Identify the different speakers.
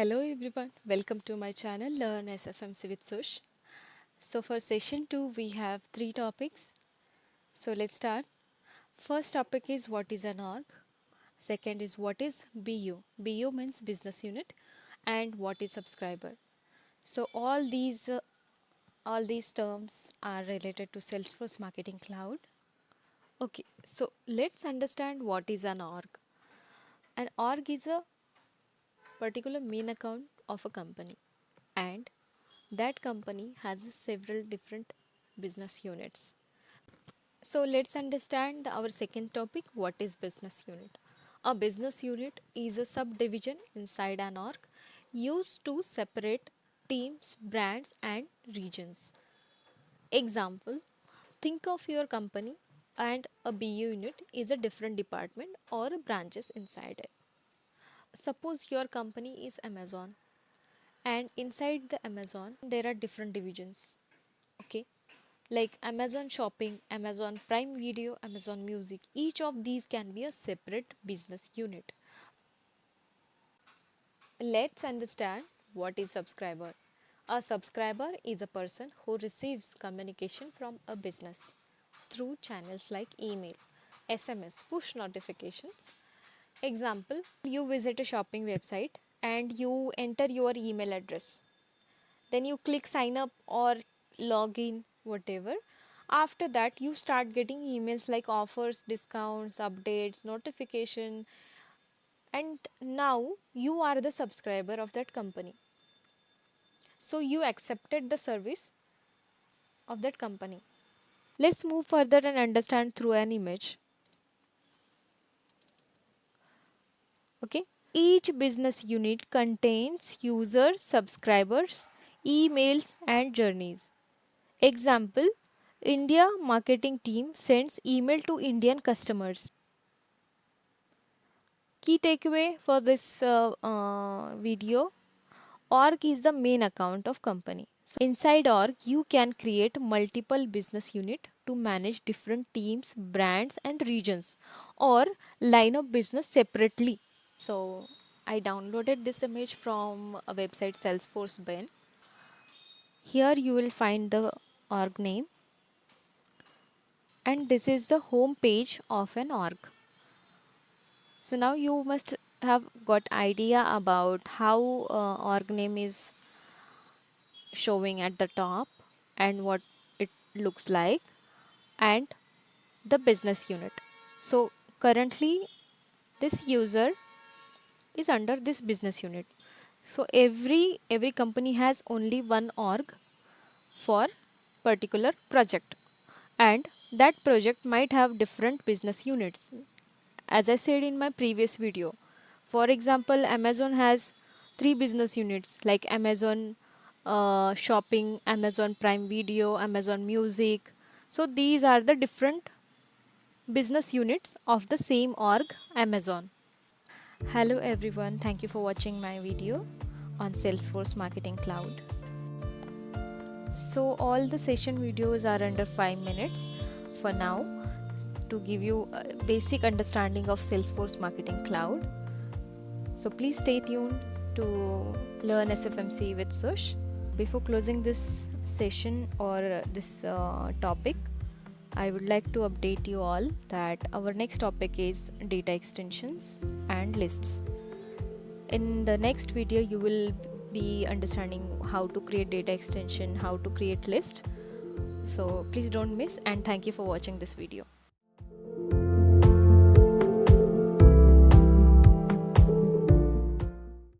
Speaker 1: Hello everyone, welcome to my channel Learn SFMC with Sush. So for session 2 we have 3 topics. So let's start. First topic is what is an org. Second is what is BU. BU means business unit, and what is subscriber. So all these terms are related to Salesforce Marketing Cloud. Okay, so let's understand what is an org. An org is a particular main account of a company, and that company has several different business units. So let's understand our second topic, what is business unit. A business unit is a subdivision inside an org used to separate teams, brands and regions. Example, think of your company and a BU unit is a different department or branches inside it. Suppose your company is Amazon, and inside the Amazon there are different divisions. Okay, like Amazon Shopping, Amazon Prime Video, Amazon Music. Each of these can be a separate business unit. Let's understand what is subscriber. A subscriber is a person who receives communication from a business through channels like email, SMS, push notifications. Example, you visit a shopping website and you enter your email address. Then you click sign up or log in, whatever. After that you start getting emails like offers, discounts, updates, notification, and now you are the subscriber of that company, so you accepted the service of that company. Let's move further and understand through an image. Okay, each business unit contains users, subscribers, emails and journeys. Example, India marketing team sends email to Indian customers. Key takeaway for this video, org is the main account of company. So inside org, you can create multiple business unit to manage different teams, brands and regions, or line of business separately. So I downloaded this image from a website Salesforce Ben. Here you will find the org name, and this is the home page of an org. So now you must have got idea about how org name is showing at the top and what it looks like, and the business unit. So currently this user is under this business unit. So every company has only one org for particular project, and that project might have different business units. As I said in my previous video, for example, Amazon has 3 business units like Amazon Shopping, Amazon Prime Video, Amazon Music. So these are the different business units of the same org, Amazon. Hello everyone, thank you for watching my video on Salesforce Marketing Cloud. So all the session videos are under 5 minutes for now, to give you a basic understanding of Salesforce Marketing Cloud. So please stay tuned to Learn SFMC with Sush. Before closing this session or this topic, I would like to update you all that our next topic is data extensions and lists. In the next video, you will be understanding how to create data extension, how to create list. So please don't miss, and thank you for watching this video.